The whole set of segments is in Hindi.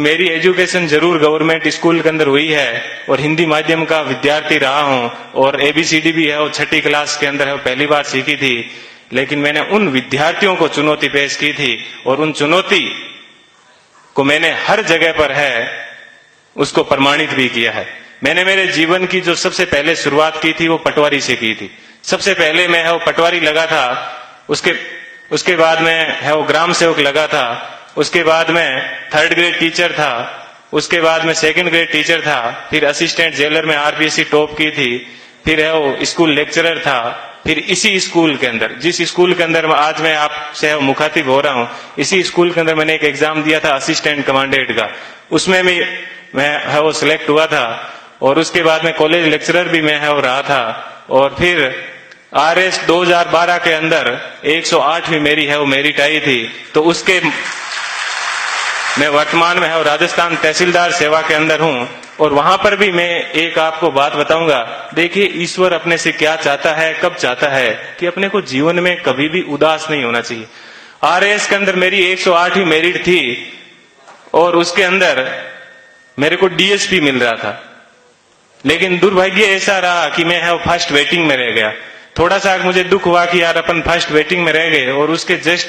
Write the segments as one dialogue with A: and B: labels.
A: मेरी एजुकेशन जरूर गवर्नमेंट स्कूल के अंदर हुई है और हिंदी माध्यम का विद्यार्थी रहा हूं और एबीसीडी भी है वो 6ठी क्लास के अंदर है वो पहली बार सीखी थी। लेकिन मैंने उन विद्यार्थियों को चुनौती पेश की थी और उन चुनौती को मैंने हर जगह पर है उसको प्रमाणित भी किया है। मैंने मेरे जीवन की जो सबसे पहले शुरुआत की थी वो पटवारी से की थी। सबसे पहले मैं है वो पटवारी लगा था, उसके बाद में है वो ग्राम सेवक लगा था, उसके बाद में 3rd ग्रेड टीचर था, उसके बाद में 2nd ग्रेड टीचर था, फिर असिस्टेंट जेलर में आरपीएससी टॉप की थी, फिर है वो स्कूल लेक्चरर था, फिर इसी स्कूल के अंदर जिस स्कूल के अंदर आज मैं आपसे मुखातिब हो रहा हूं, इसी स्कूल के अंदर मैंने एक एग्जाम दिया था असिस्टेंट कमांडेंट का, उसमें भी मैं है वो सिलेक्ट हुआ था। और उसके बाद में कॉलेज लेक्चरर भी मैं है वो रहा था। और फिर आरएस 2012 के अंदर 108वीं मेरी है वो मेरिट आई थी। तो उसके मैं वर्तमान में है वो राजस्थान तहसीलदार सेवा के अंदर हूं और वहां पर भी मैं एक आपको बात बताऊंगा। देखिए ईश्वर अपने से क्या चाहता है, कब चाहता है कि अपने को जीवन में कभी भी उदास नहीं होना चाहिए। आरएस के अंदर मेरी 108वीं मेरिट थी और उसके अंदर मेरे को डीएसपी मिल रहा था, लेकिन दुर्भाग्य ऐसा रहा कि मैं है वो फर्स्ट वेटिंग में रह गया। थोड़ा सा मुझे दुख हुआ कि यार अपन फर्स्ट वेटिंग में रह गए। और उसके जस्ट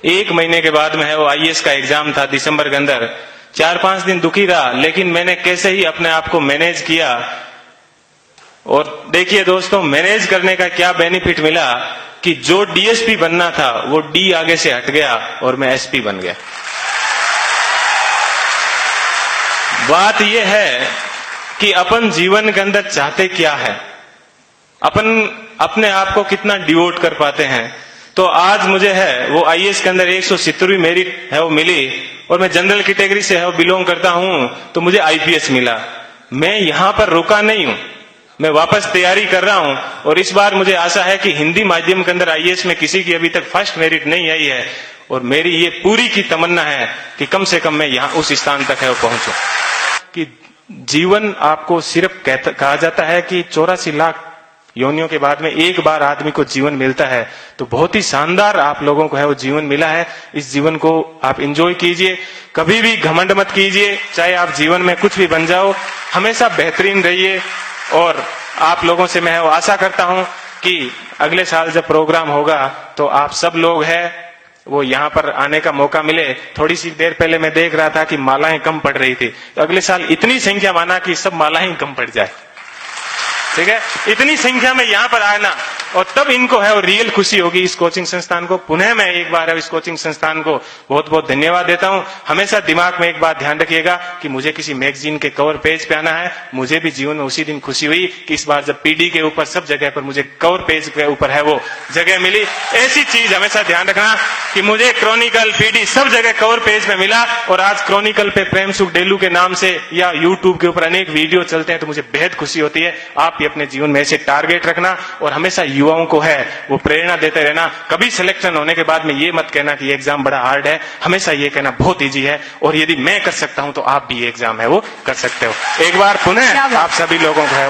A: 1 महीने के बाद में है वो आईएएस का एग्जाम था दिसंबर के अंदर। 4-5 दिन दुखी रहा, लेकिन मैंने कैसे ही अपने आप को मैनेज किया। और देखिए दोस्तों, मैनेज करने का क्या बेनिफिट मिला कि जो डीएसपी बनना था वो डी आगे से हट गया और मैं एसपी बन गया। बात यह है कि अपन जीवन के अंदर चाहते क्या है, अपन अपने आप को कितना डिवोट कर पाते हैं। तो आज मुझे है वो आईएएस के अंदर 170वीं मेरिट है वो मिली और मैं जनरल कैटेगरी से है वो बिलोंग करता हूं, तो मुझे आईपीएस मिला। मैं यहां पर रुका नहीं हूं, मैं वापस तैयारी कर रहा हूं और इस बार मुझे आशा है कि हिंदी माध्यम के अंदर आईएएस में किसी की अभी तक फर्स्ट मेरिट नहीं आई है और मेरी ये पूरी की तमन्ना है कि कम से कम मैं यहां उस स्थान तक है वो पहुंचूं। कि जीवन आपको सिर्फ कहा जाता है कि 84 लाख योनियों के बाद में एक बार आदमी को जीवन मिलता है, तो बहुत ही शानदार आप लोगों को है वो जीवन मिला है। इस जीवन को आप एंजॉय कीजिए, कभी भी घमंड मत कीजिए। चाहे आप जीवन में कुछ भी बन जाओ, हमेशा बेहतरीन रहिए। और आप लोगों से मैं वो आशा करता हूं कि अगले साल जब प्रोग्राम होगा तो आप सब लोग हैं वो यहाँ पर आने का मौका मिले। थोड़ी सी देर पहले मैं देख रहा था कि मालाएं कम पड़ रही थी, तो अगले साल इतनी संख्या माना कि सब मालाएं कम पड़ जाए, ठीक है। इतनी संख्या में यहाँ पर आना और तब इनको है वो रियल खुशी होगी इस कोचिंग संस्थान को। पुनः मैं एक बार इस कोचिंग संस्थान को बहुत बहुत धन्यवाद देता हूं। हमेशा दिमाग में एक बात ध्यान रखिएगा कि मुझे किसी मैगजीन के कवर पेज पे आना है। मुझे भी जीवन में उसी दिन खुशी हुई कि इस बार जब पीडी के ऊपर सब जगह पर मुझे कवर पेज के ऊपर है वो जगह मिली। ऐसी चीज हमेशा ध्यान रखना कि मुझे क्रॉनिकल, पीडी सब जगह कवर पेज में मिला। और आज क्रॉनिकल पे प्रेम सुख डेलू के नाम से या यूट्यूब के ऊपर अनेक वीडियो चलते हैं, तो मुझे बेहद खुशी होती है। आप भी अपने जीवन में ऐसे टारगेट रखना और हमेशा युवाओं को है वो प्रेरणा देते रहना। कभी सिलेक्शन होने के बाद में ये मत कहना कि एग्जाम बड़ा हार्ड है, हमेशा ये कहना बहुत इजी है और यदि मैं कर सकता हूं तो आप भी एग्जाम है वो कर सकते हो। एक बार पुनः आप सभी लोगों को है वो